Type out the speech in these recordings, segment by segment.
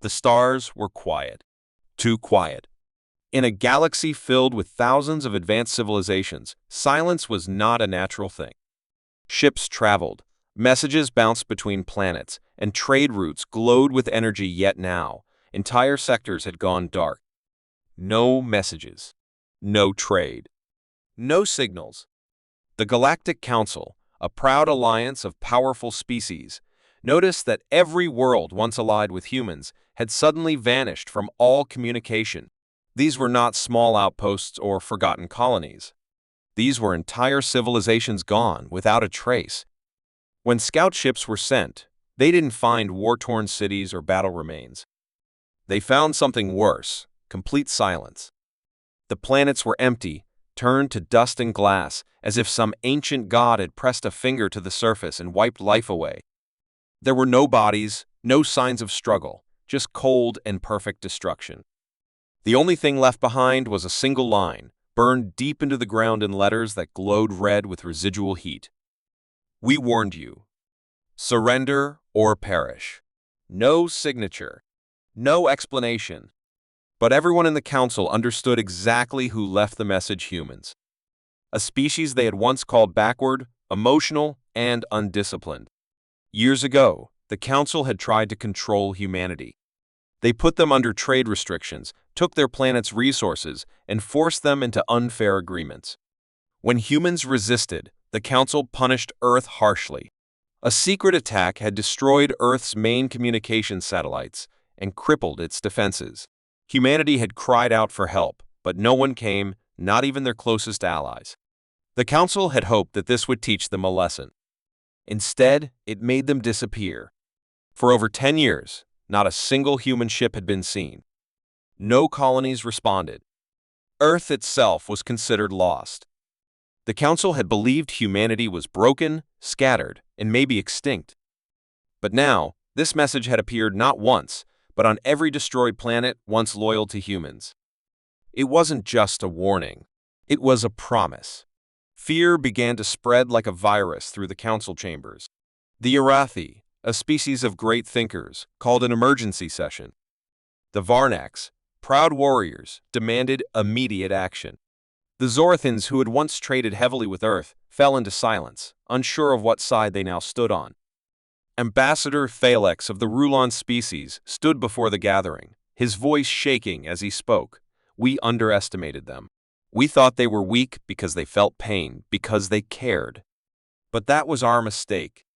The stars were quiet. Too quiet. In a galaxy filled with thousands of advanced civilizations, silence was not a natural thing. Ships traveled, messages bounced between planets, and trade routes glowed with energy, yet now, entire sectors had gone dark. No messages. No trade. No signals. The Galactic Council, a proud alliance of powerful species, noticed that every world once allied with humans had suddenly vanished from all communication. These were not small outposts or forgotten colonies. These were entire civilizations gone without a trace. When scout ships were sent, they didn't find war-torn cities or battle remains. They found something worse: complete silence. The planets were empty, turned to dust and glass, as if some ancient god had pressed a finger to the surface and wiped life away. There were no bodies, no signs of struggle, just cold and perfect destruction. The only thing left behind was a single line, burned deep into the ground in letters that glowed red with residual heat. "We warned you. Surrender or perish." No signature. No explanation. But everyone in the council understood exactly who left the message: humans. A species they had once called backward, emotional, and undisciplined. Years ago, the council had tried to control humanity. They put them under trade restrictions, took their planet's resources, and forced them into unfair agreements. When humans resisted, the council punished Earth harshly. A secret attack had destroyed Earth's main communication satellites and crippled its defenses. Humanity had cried out for help, but no one came, not even their closest allies. The council had hoped that this would teach them a lesson. Instead, it made them disappear. For over 10 years, not a single human ship had been seen. No colonies responded. Earth itself was considered lost. The council had believed humanity was broken, scattered, and maybe extinct. But now, this message had appeared not once, but on every destroyed planet once loyal to humans. It wasn't just a warning. It was a promise. Fear began to spread like a virus through the council chambers. The Arathi, a species of great thinkers, called an emergency session. The Varnax, proud warriors, demanded immediate action. The Zorathans, who had once traded heavily with Earth, fell into silence, unsure of what side they now stood on. Ambassador Thalex of the Rulon species stood before the gathering, his voice shaking as he spoke. "We underestimated them. We thought they were weak because they felt pain, because they cared. But that was our mistake.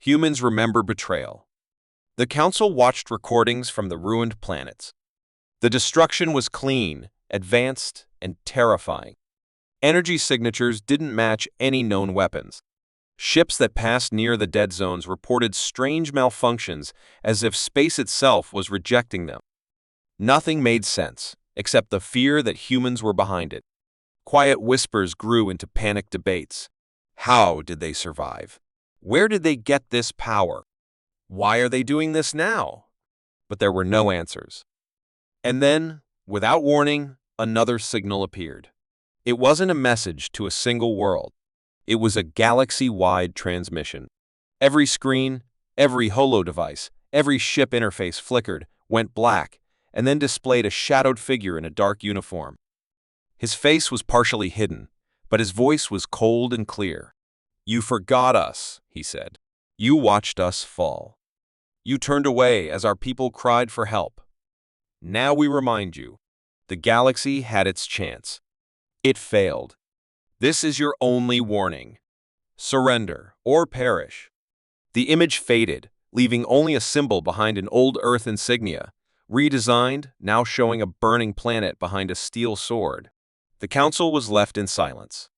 Humans remember betrayal." The council watched recordings from the ruined planets. The destruction was clean, advanced, and terrifying. Energy signatures didn't match any known weapons. Ships that passed near the dead zones reported strange malfunctions, as if space itself was rejecting them. Nothing made sense, except the fear that humans were behind it. Quiet whispers grew into panicked debates. How did they survive? Where did they get this power? Why are they doing this now? But there were no answers. And then, without warning, another signal appeared. It wasn't a message to a single world. It was a galaxy-wide transmission. Every screen, every holo device, every ship interface flickered, went black, and then displayed a shadowed figure in a dark uniform. His face was partially hidden, but his voice was cold and clear. "You forgot us," he said. "You watched us fall. You turned away as our people cried for help. Now we remind you, the galaxy had its chance. It failed. This is your only warning. Surrender or perish." The image faded, leaving only a symbol behind an old Earth insignia, redesigned, now showing a burning planet behind a steel sword. The council was left in silence.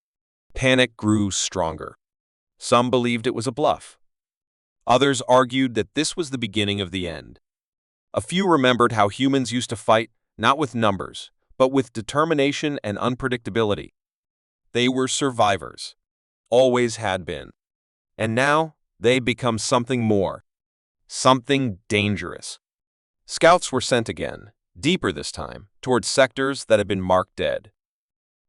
Panic grew stronger. Some believed it was a bluff. Others argued that this was the beginning of the end. A few remembered how humans used to fight, not with numbers, but with determination and unpredictability. They were survivors. Always had been. And now, they become something more. Something dangerous. Scouts were sent again, deeper this time, towards sectors that had been marked dead.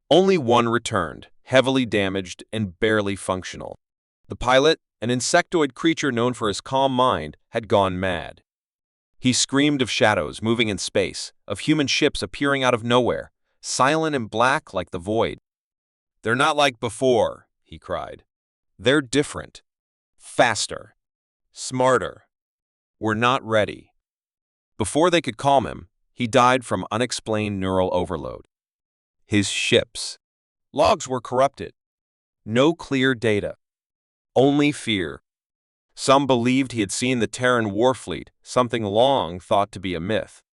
Only one returned, heavily damaged and barely functional. The pilot, an insectoid creature known for his calm mind, had gone mad. He screamed of shadows moving in space, of human ships appearing out of nowhere, silent and black like the void. "They're not like before," he cried. "They're different. Faster. Smarter. We're not ready." Before they could calm him, he died from unexplained neural overload. His ships. Logs were corrupted. No clear data. Only fear. Some believed he had seen the Terran war fleet, something long thought to be a myth.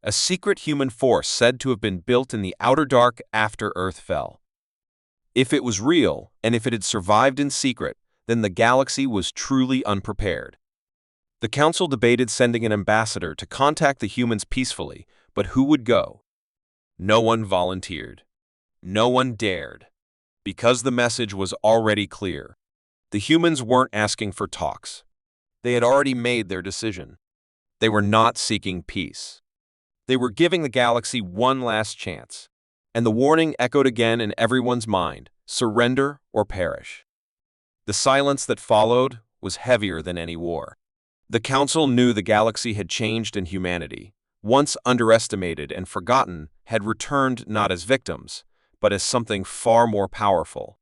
A secret human force said to have been built in the outer dark after Earth fell. If it was real, and if it had survived in secret, then the galaxy was truly unprepared. The council debated sending an ambassador to contact the humans peacefully, but who would go? No one volunteered. No one dared. Because the message was already clear. The humans weren't asking for talks. They had already made their decision. They were not seeking peace. They were giving the galaxy one last chance. And the warning echoed again in everyone's mind: surrender or perish. The silence that followed was heavier than any war. The council knew the galaxy had changed and humanity, once underestimated and forgotten, had returned not as victims, but as something far more powerful.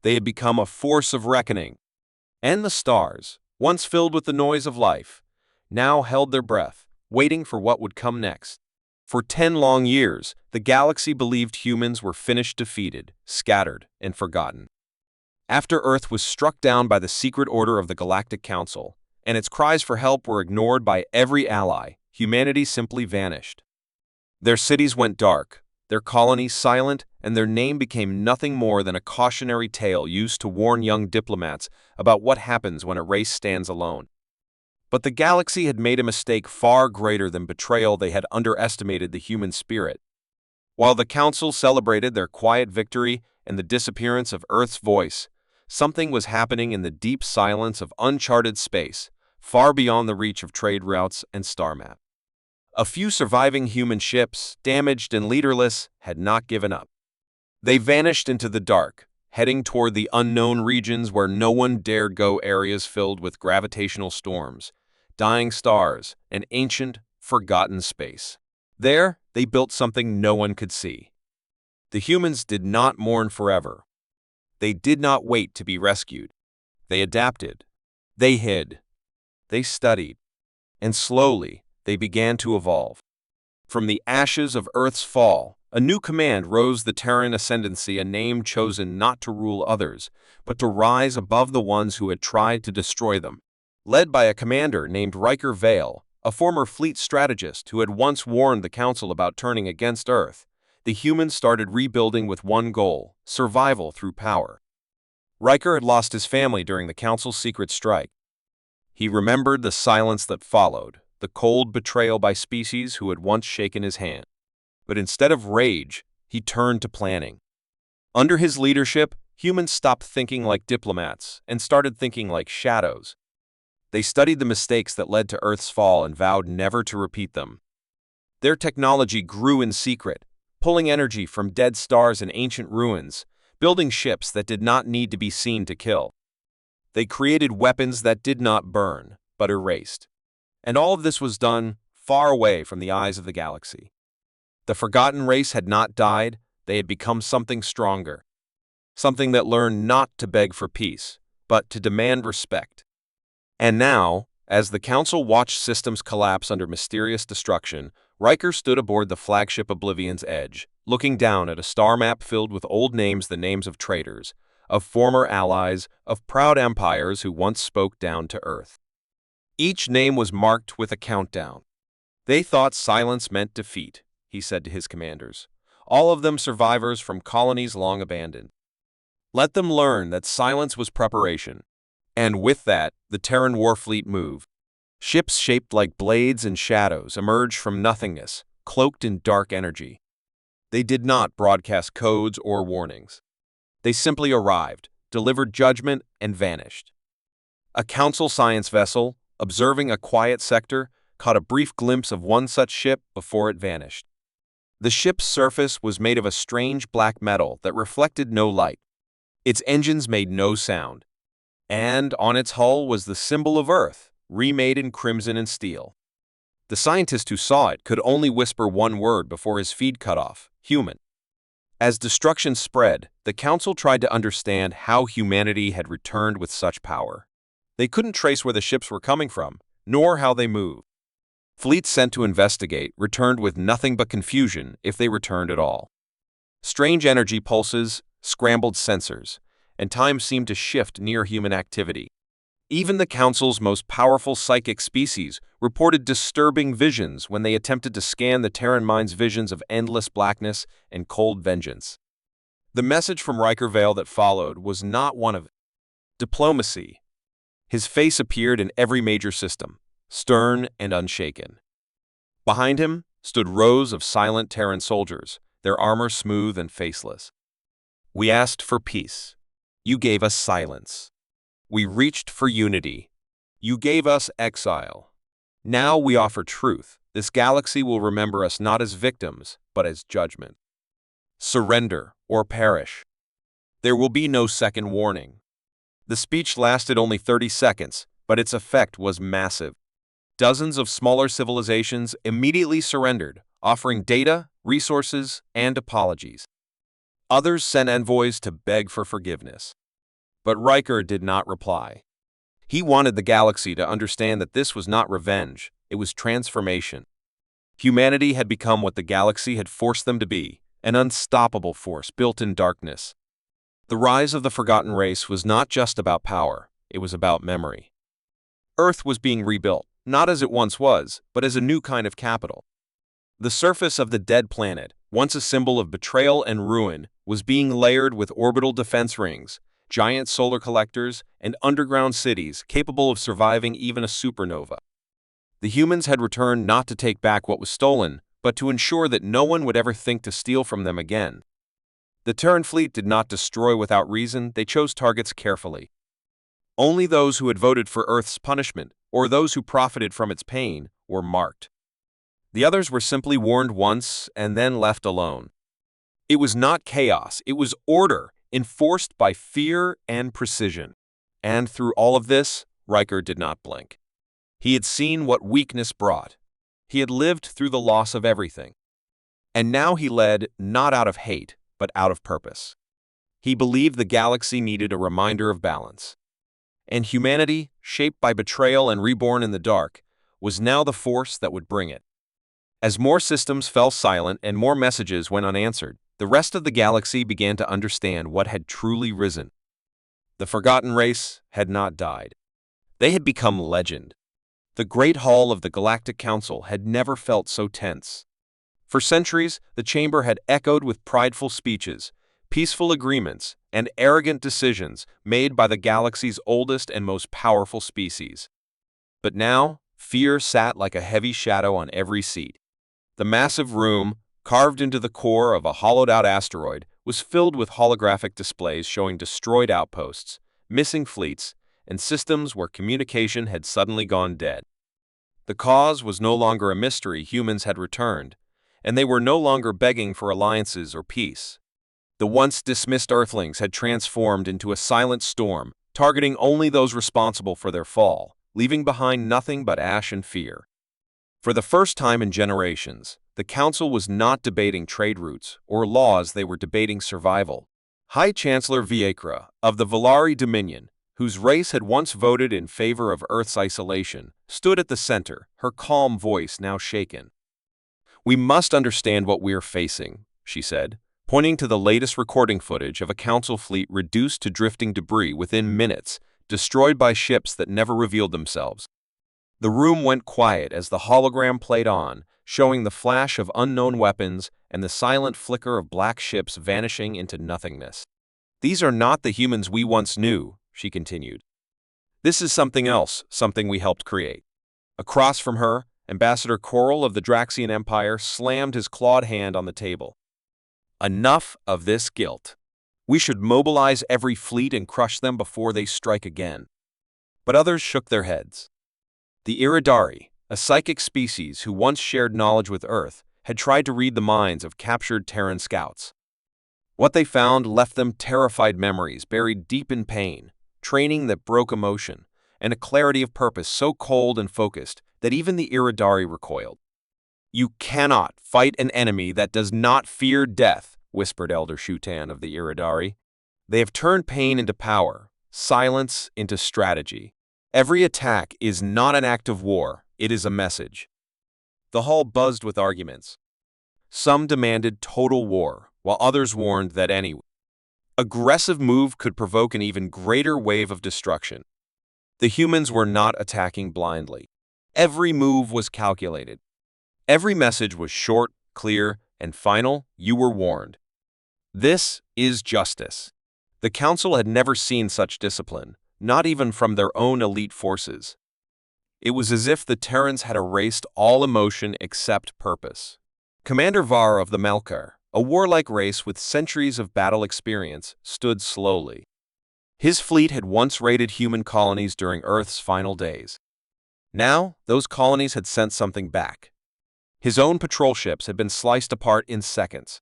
They had become a force of reckoning. And the stars, once filled with the noise of life, now held their breath, waiting for what would come next. For 10 long years, the galaxy believed humans were finished, defeated, scattered, and forgotten. After Earth was struck down by the secret order of the Galactic Council, and its cries for help were ignored by every ally, humanity simply vanished. Their cities went dark, their colonies silent, and their name became nothing more than a cautionary tale used to warn young diplomats about what happens when a race stands alone. But the galaxy had made a mistake far greater than betrayal. They had underestimated the human spirit. While the council celebrated their quiet victory and the disappearance of Earth's voice, something was happening in the deep silence of uncharted space, far beyond the reach of trade routes and star map. A few surviving human ships, damaged and leaderless, had not given up. They vanished into the dark, heading toward the unknown regions where no one dared go, areas filled with gravitational storms, dying stars, and ancient, forgotten space. There, they built something no one could see. The humans did not mourn forever. They did not wait to be rescued. They adapted. They hid. They studied. And slowly, they began to evolve. From the ashes of Earth's fall, a new command rose: the Terran Ascendancy, a name chosen not to rule others, but to rise above the ones who had tried to destroy them. Led by a commander named Riker Vale, a former fleet strategist who had once warned the Council about turning against Earth, the humans started rebuilding with one goal: survival through power. Riker had lost his family during the Council's secret strike. He remembered the silence that followed, the cold betrayal by species who had once shaken his hand. But instead of rage, he turned to planning. Under his leadership, humans stopped thinking like diplomats and started thinking like shadows. They studied the mistakes that led to Earth's fall and vowed never to repeat them. Their technology grew in secret, pulling energy from dead stars and ancient ruins, building ships that did not need to be seen to kill. They created weapons that did not burn, but erased. And all of this was done far away from the eyes of the galaxy. The forgotten race had not died, they had become something stronger. Something that learned not to beg for peace, but to demand respect. And now, as the Council watched systems collapse under mysterious destruction, Riker stood aboard the flagship Oblivion's Edge, looking down at a star map filled with old names, the names of traitors, of former allies, of proud empires who once spoke down to Earth. Each name was marked with a countdown. They thought silence meant defeat, he said to his commanders, all of them survivors from colonies long abandoned. Let them learn that silence was preparation. And with that, the Terran warfleet moved. Ships shaped like blades and shadows emerged from nothingness, cloaked in dark energy. They did not broadcast codes or warnings. They simply arrived, delivered judgment, and vanished. A Council science vessel, observing a quiet sector, caught a brief glimpse of one such ship before it vanished. The ship's surface was made of a strange black metal that reflected no light. Its engines made no sound. And on its hull was the symbol of Earth, remade in crimson and steel. The scientist who saw it could only whisper one word before his feed cut off: human. As destruction spread, the Council tried to understand how humanity had returned with such power. They couldn't trace where the ships were coming from, nor how they moved. Fleets sent to investigate returned with nothing but confusion, if they returned at all. Strange energy pulses, scrambled sensors, and time seemed to shift near human activity. Even the Council's most powerful psychic species reported disturbing visions when they attempted to scan the Terran mind's visions of endless blackness and cold vengeance. The message from Riker Vale that followed was not one of diplomacy. His face appeared in every major system, stern and unshaken. Behind him stood rows of silent Terran soldiers, their armor smooth and faceless. "We asked for peace. You gave us silence. We reached for unity. You gave us exile. Now we offer truth. This galaxy will remember us not as victims, but as judgment. Surrender or perish. There will be no second warning." The speech lasted only 30 seconds, but its effect was massive. Dozens of smaller civilizations immediately surrendered, offering data, resources, and apologies. Others sent envoys to beg for forgiveness. But Riker did not reply. He wanted the galaxy to understand that this was not revenge, it was transformation. Humanity had become what the galaxy had forced them to be, an unstoppable force built in darkness. The rise of the Forgotten Race was not just about power, it was about memory. Earth was being rebuilt, not as it once was, but as a new kind of capital. The surface of the dead planet, once a symbol of betrayal and ruin, was being layered with orbital defense rings, giant solar collectors, and underground cities capable of surviving even a supernova. The humans had returned not to take back what was stolen, but to ensure that no one would ever think to steal from them again. The Terran fleet did not destroy without reason, they chose targets carefully. Only those who had voted for Earth's punishment, or those who profited from its pain, were marked. The others were simply warned once and then left alone. It was not chaos, it was order, enforced by fear and precision. And through all of this, Riker did not blink. He had seen what weakness brought. He had lived through the loss of everything. And now he led not out of hate, but out of purpose. He believed the galaxy needed a reminder of balance. And humanity, shaped by betrayal and reborn in the dark, was now the force that would bring it. As more systems fell silent and more messages went unanswered, the rest of the galaxy began to understand what had truly risen. The Forgotten Race had not died. They had become legend. The Great Hall of the Galactic Council had never felt so tense. For centuries, the chamber had echoed with prideful speeches, peaceful agreements, and arrogant decisions made by the galaxy's oldest and most powerful species. But now, fear sat like a heavy shadow on every seat. The massive room, carved into the core of a hollowed-out asteroid, was filled with holographic displays showing destroyed outposts, missing fleets, and systems where communication had suddenly gone dead. The cause was no longer a mystery. Humans had returned, and they were no longer begging for alliances or peace. The once dismissed Earthlings had transformed into a silent storm, targeting only those responsible for their fall, leaving behind nothing but ash and fear. For the first time in generations, the Council was not debating trade routes or laws, they were debating survival. High Chancellor Viekra of the Valari Dominion, whose race had once voted in favor of Earth's isolation, stood at the center, her calm voice now shaken. "We must understand what we're facing," she said, pointing to the latest recording footage of a Council fleet reduced to drifting debris within minutes, destroyed by ships that never revealed themselves. The room went quiet as the hologram played on, showing the flash of unknown weapons and the silent flicker of black ships vanishing into nothingness. "These are not the humans we once knew," she continued. "This is something else, something we helped create." Across from her, Ambassador Coral of the Draxian Empire slammed his clawed hand on the table. "Enough of this guilt. We should mobilize every fleet and crush them before they strike again." But others shook their heads. The Iridari, a psychic species who once shared knowledge with Earth, had tried to read the minds of captured Terran scouts. What they found left them terrified memories buried deep in pain, training that broke emotion, and a clarity of purpose so cold and focused that even the Iridari recoiled. "You cannot fight an enemy that does not fear death," whispered Elder Shutan of the Iridari. "They have turned pain into power, silence into strategy. Every attack is not an act of war, it is a message." The hall buzzed with arguments. Some demanded total war, while others warned that any aggressive move could provoke an even greater wave of destruction. The humans were not attacking blindly. Every move was calculated. Every message was short, clear, and final. You were warned. This is justice. The Council had never seen such discipline, not even from their own elite forces. It was as if the Terrans had erased all emotion except purpose. Commander Var of the Melkar, a warlike race with centuries of battle experience, stood slowly. His fleet had once raided human colonies during Earth's final days. Now, those colonies had sent something back. His own patrol ships had been sliced apart in seconds.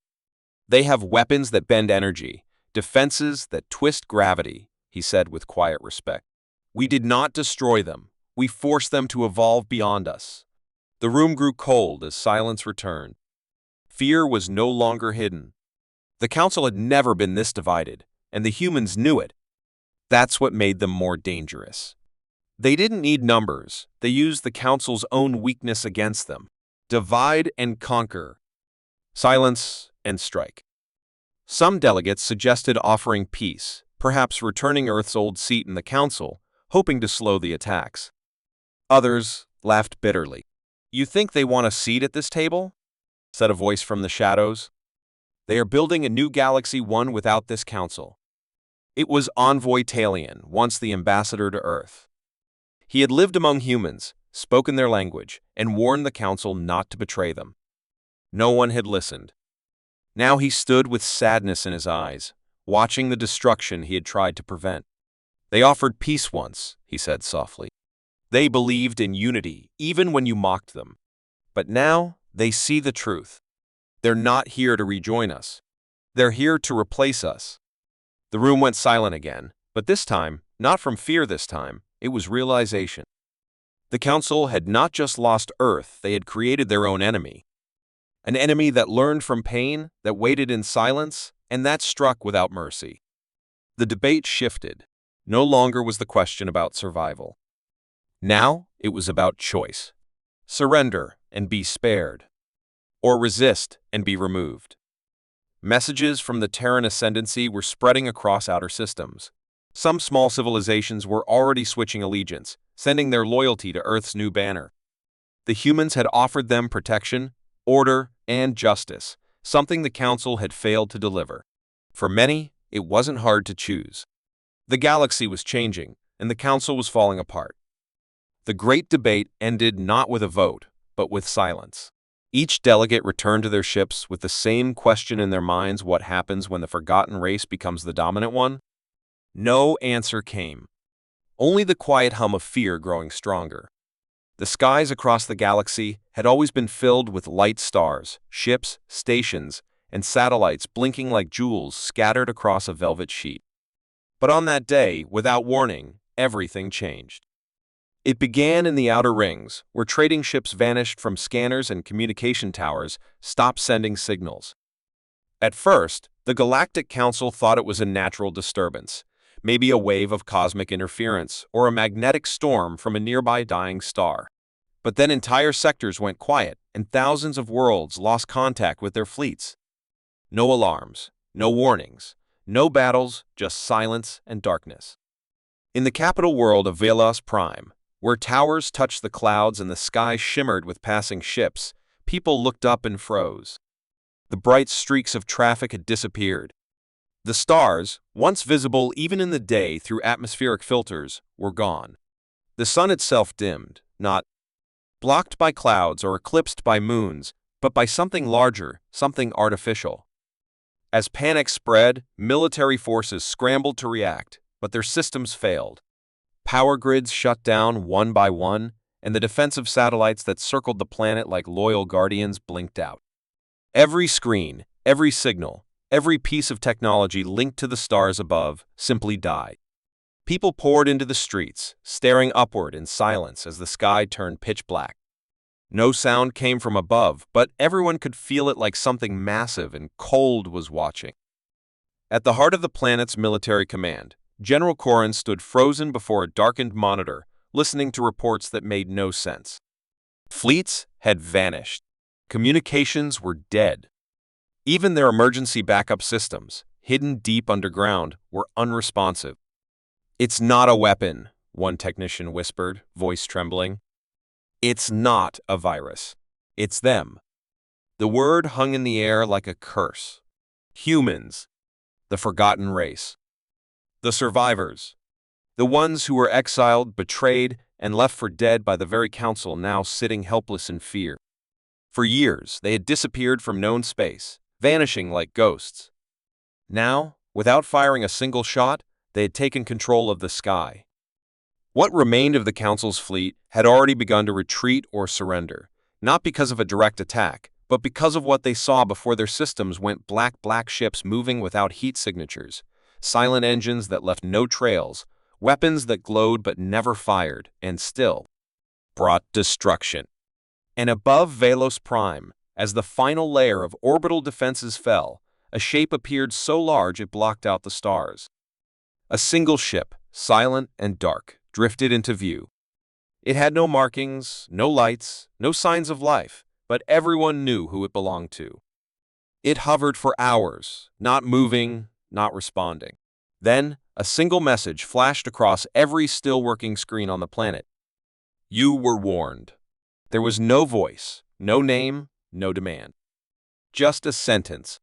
"They have weapons that bend energy, defenses that twist gravity," he said with quiet respect. "We did not destroy them. We forced them to evolve beyond us." The room grew cold as silence returned. Fear was no longer hidden. The Council had never been this divided, and the humans knew it. That's what made them more dangerous. They didn't need numbers. They used the Council's own weakness against them. Divide and conquer. Silence and strike. Some delegates suggested offering peace, perhaps returning Earth's old seat in the Council, hoping to slow the attacks. Others laughed bitterly. "You think they want a seat at this table?" said a voice from the shadows. "They are building a new galaxy, one without this Council." It was Envoy Talion, once the ambassador to Earth. He had lived among humans, spoken their language, and warned the Council not to betray them. No one had listened. Now he stood with sadness in his eyes, watching the destruction he had tried to prevent. "They offered peace once," he said softly. "They believed in unity, even when you mocked them. But now they see the truth. They're not here to rejoin us. They're here to replace us." The room went silent again, but this time, not from fear this time, it was realization. The Council had not just lost Earth, they had created their own enemy. An enemy that learned from pain, that waited in silence, and that struck without mercy. The debate shifted. No longer was the question about survival. Now it was about choice. Surrender and be spared. Or resist and be removed. Messages from the Terran ascendancy were spreading across outer systems. Some small civilizations were already switching allegiance, sending their loyalty to Earth's new banner. The humans had offered them protection, order, and justice, something the Council had failed to deliver. For many, it wasn't hard to choose. The galaxy was changing, and the Council was falling apart. The great debate ended not with a vote, but with silence. Each delegate returned to their ships with the same question in their minds: what happens when the forgotten race becomes the dominant one? No answer came. Only the quiet hum of fear growing stronger. The skies across the galaxy had always been filled with light stars, ships, stations, and satellites blinking like jewels scattered across a velvet sheet. But on that day, without warning, everything changed. It began in the outer rings, where trading ships vanished from scanners and communication towers, stopped sending signals. At first, the Galactic Council thought it was a natural disturbance, maybe a wave of cosmic interference or a magnetic storm from a nearby dying star. But then entire sectors went quiet, and thousands of worlds lost contact with their fleets. No alarms, no warnings, no battles, just silence and darkness. In the capital world of Velos Prime, where towers touched the clouds and the sky shimmered with passing ships, people looked up and froze. The bright streaks of traffic had disappeared. The stars, once visible even in the day through atmospheric filters, were gone. The sun itself dimmed, not blocked by clouds or eclipsed by moons, but by something larger, something artificial. As panic spread, military forces scrambled to react, but their systems failed. Power grids shut down one by one, and the defensive satellites that circled the planet like loyal guardians blinked out. Every screen, every signal, every piece of technology linked to the stars above simply died. People poured into the streets, staring upward in silence as the sky turned pitch black. No sound came from above, but everyone could feel it like something massive and cold was watching. At the heart of the planet's military command, General Corrin stood frozen before a darkened monitor, listening to reports that made no sense. Fleets had vanished. Communications were dead. Even their emergency backup systems, hidden deep underground, were unresponsive. "It's not a weapon," one technician whispered, voice trembling. "It's not a virus. It's them." The word hung in the air like a curse. Humans, the forgotten race. The survivors, the ones who were exiled, betrayed, and left for dead by the very council, now sitting helpless in fear. For years, they had disappeared from known space, vanishing like ghosts. Now, without firing a single shot, they had taken control of the sky. What remained of the council's fleet had already begun to retreat or surrender, not because of a direct attack, but because of what they saw before their systems went black ships moving without heat signatures, silent engines that left no trails, weapons that glowed but never fired, and still brought destruction. And above Velos Prime, as the final layer of orbital defenses fell, a shape appeared so large it blocked out the stars. A single ship, silent and dark, drifted into view. It had no markings, no lights, no signs of life, but everyone knew who it belonged to. It hovered for hours, not moving, not responding. Then, a single message flashed across every still-working screen on the planet. You were warned. There was no voice, no name, no demand. Just a sentence.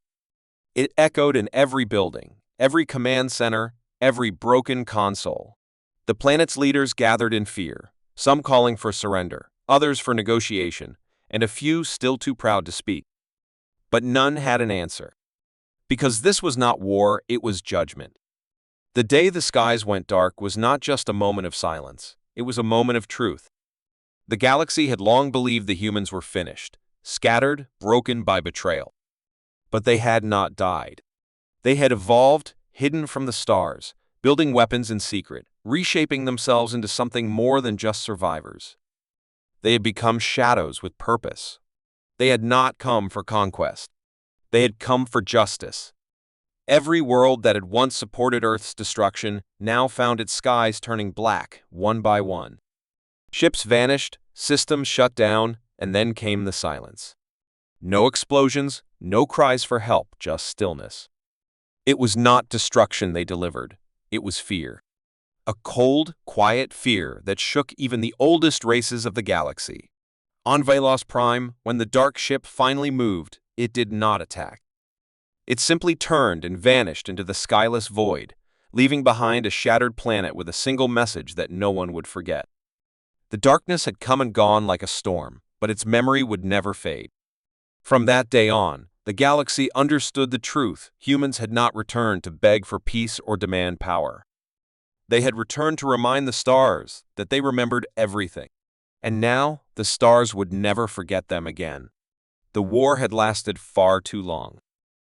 It echoed in every building, every command center, every broken console. The planet's leaders gathered in fear, some calling for surrender, others for negotiation, and a few still too proud to speak. But none had an answer. Because this was not war, it was judgment. The day the skies went dark was not just a moment of silence, it was a moment of truth. The galaxy had long believed the humans were finished, scattered, broken by betrayal. But they had not died. They had evolved, hidden from the stars, building weapons in secret, reshaping themselves into something more than just survivors. They had become shadows with purpose. They had not come for conquest. They had come for justice. Every world that had once supported Earth's destruction now found its skies turning black, one by one. Ships vanished, systems shut down, and then came the silence. No explosions, no cries for help, just stillness. It was not destruction they delivered, it was fear. A cold, quiet fear that shook even the oldest races of the galaxy. On Velos Prime, when the dark ship finally moved, it did not attack. It simply turned and vanished into the skyless void, leaving behind a shattered planet with a single message that no one would forget. The darkness had come and gone like a storm, but its memory would never fade. From that day on, the galaxy understood the truth. Humans had not returned to beg for peace or demand power. They had returned to remind the stars that they remembered everything. And now, the stars would never forget them again. The war had lasted far too long.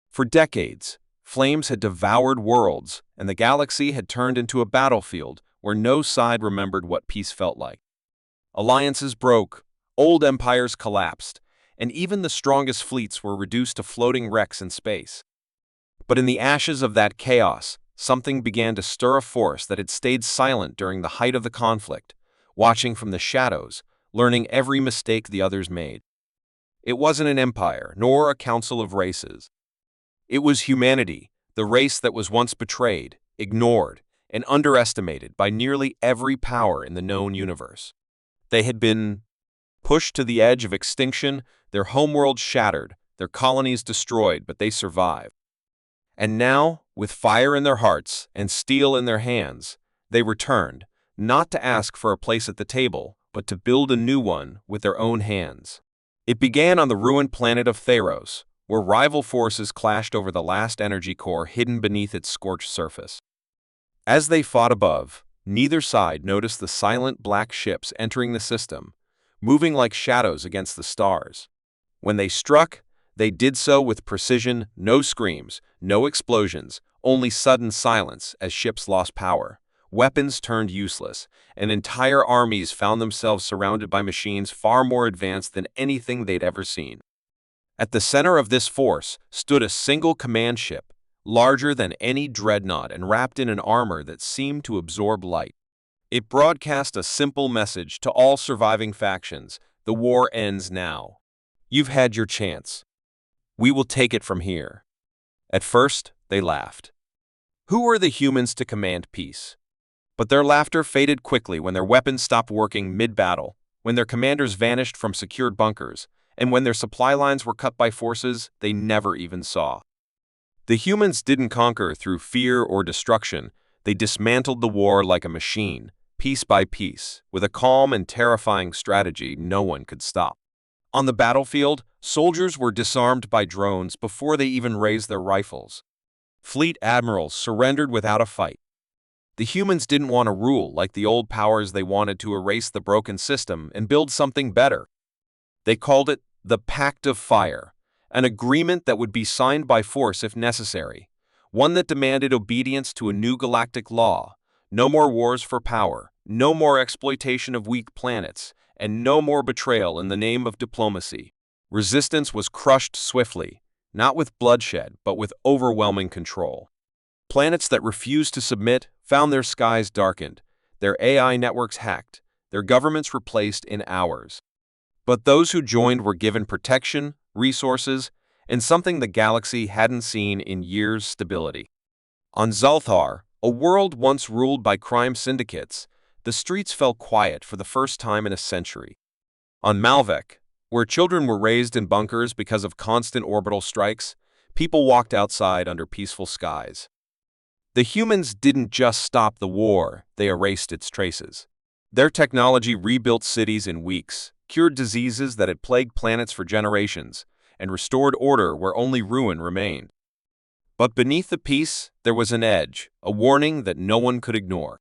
For decades, flames had devoured worlds, and the galaxy had turned into a battlefield where no side remembered what peace felt like. Alliances broke, old empires collapsed, and even the strongest fleets were reduced to floating wrecks in space. But in the ashes of that chaos, something began to stir, a force that had stayed silent during the height of the conflict, watching from the shadows, learning every mistake the others made. It wasn't an empire, nor a council of races. It was humanity, the race that was once betrayed, ignored, and underestimated by nearly every power in the known universe. They had been pushed to the edge of extinction, their homeworld shattered, their colonies destroyed, but they survived. And now, with fire in their hearts and steel in their hands, they returned, not to ask for a place at the table, but to build a new one with their own hands. It began on the ruined planet of Theros, where rival forces clashed over the last energy core hidden beneath its scorched surface. As they fought above, neither side noticed the silent black ships entering the system, moving like shadows against the stars. When they struck, they did so with precision, no screams, no explosions, only sudden silence as ships lost power, Weapons turned useless, and entire armies found themselves surrounded by machines far more advanced than anything they'd ever seen. At the center of this force stood a single command ship, larger than any dreadnought and wrapped in an armor that seemed to absorb light. It broadcast a simple message to all surviving factions: the war ends now. You've had your chance. We will take it from here. At first, they laughed. Who were the humans to command peace? But their laughter faded quickly when their weapons stopped working mid-battle, when their commanders vanished from secured bunkers, and when their supply lines were cut by forces they never even saw. The humans didn't conquer through fear or destruction. They dismantled the war like a machine, piece by piece, with a calm and terrifying strategy no one could stop. On the battlefield, soldiers were disarmed by drones before they even raised their rifles. Fleet admirals surrendered without a fight. The humans didn't want to rule like the old powers. They wanted to erase the broken system and build something better. They called it the Pact of Fire, an agreement that would be signed by force if necessary, one that demanded obedience to a new galactic law: no more wars for power, no more exploitation of weak planets, and no more betrayal in the name of diplomacy. Resistance was crushed swiftly, not with bloodshed, but with overwhelming control. Planets that refused to submit found their skies darkened, their AI networks hacked, their governments replaced in hours. But those who joined were given protection, resources, and something the galaxy hadn't seen in years: stability. On Zalthar, a world once ruled by crime syndicates, the streets fell quiet for the first time in a century. On Malvek, where children were raised in bunkers because of constant orbital strikes, people walked outside under peaceful skies. The humans didn't just stop the war, they erased its traces. Their technology rebuilt cities in weeks, cured diseases that had plagued planets for generations, and restored order where only ruin remained. But beneath the peace, there was an edge, a warning that no one could ignore.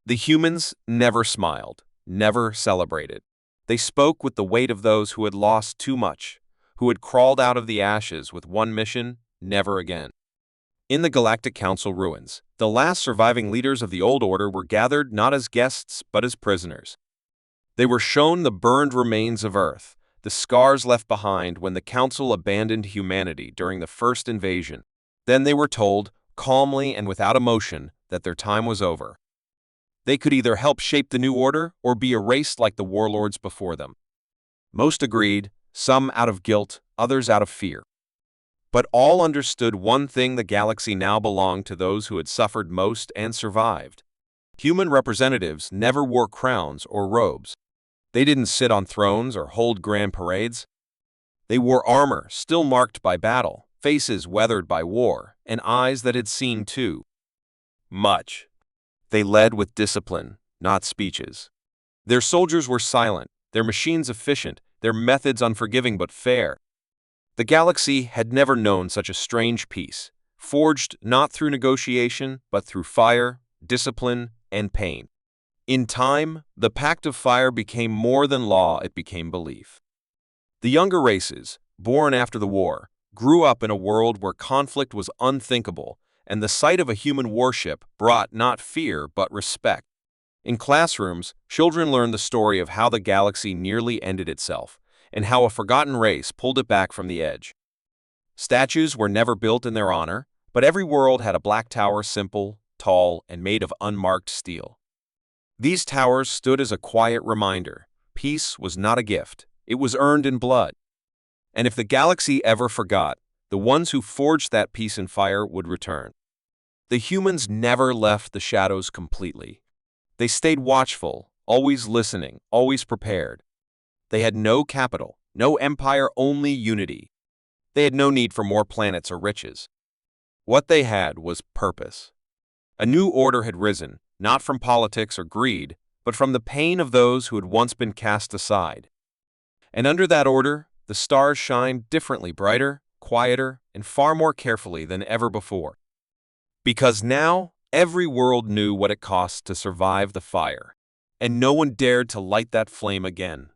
The humans never smiled, never celebrated. They spoke with the weight of those who had lost too much, who had crawled out of the ashes with one mission: never again. In the Galactic Council ruins, the last surviving leaders of the Old Order were gathered not as guests but as prisoners. They were shown the burned remains of Earth, the scars left behind when the Council abandoned humanity during the first invasion. Then they were told, calmly and without emotion, that their time was over. They could either help shape the new order or be erased like the warlords before them. Most agreed, some out of guilt, others out of fear. But all understood one thing: the galaxy now belonged to those who had suffered most and survived. Human representatives never wore crowns or robes. They didn't sit on thrones or hold grand parades. They wore armor still marked by battle, faces weathered by war, and eyes that had seen too much. They led with discipline, not speeches. Their soldiers were silent, their machines efficient, their methods unforgiving but fair. The galaxy had never known such a strange peace, forged not through negotiation, but through fire, discipline, and pain. In time, the Pact of Fire became more than law, it became belief. The younger races, born after the war, grew up in a world where conflict was unthinkable, and the sight of a human warship brought not fear but respect. In classrooms, children learned the story of how the galaxy nearly ended itself, and how a forgotten race pulled it back from the edge. Statues were never built in their honor, but every world had a black tower, simple, tall, and made of unmarked steel. These towers stood as a quiet reminder: peace was not a gift, it was earned in blood. And if the galaxy ever forgot, the ones who forged that peace in fire would return. The humans never left the shadows completely. They stayed watchful, always listening, always prepared. They had no capital, no empire, only unity. They had no need for more planets or riches. What they had was purpose. A new order had risen, not from politics or greed, but from the pain of those who had once been cast aside. And under that order, the stars shined differently, brighter, quieter, and far more carefully than ever before. Because now, every world knew what it cost to survive the fire, and no one dared to light that flame again.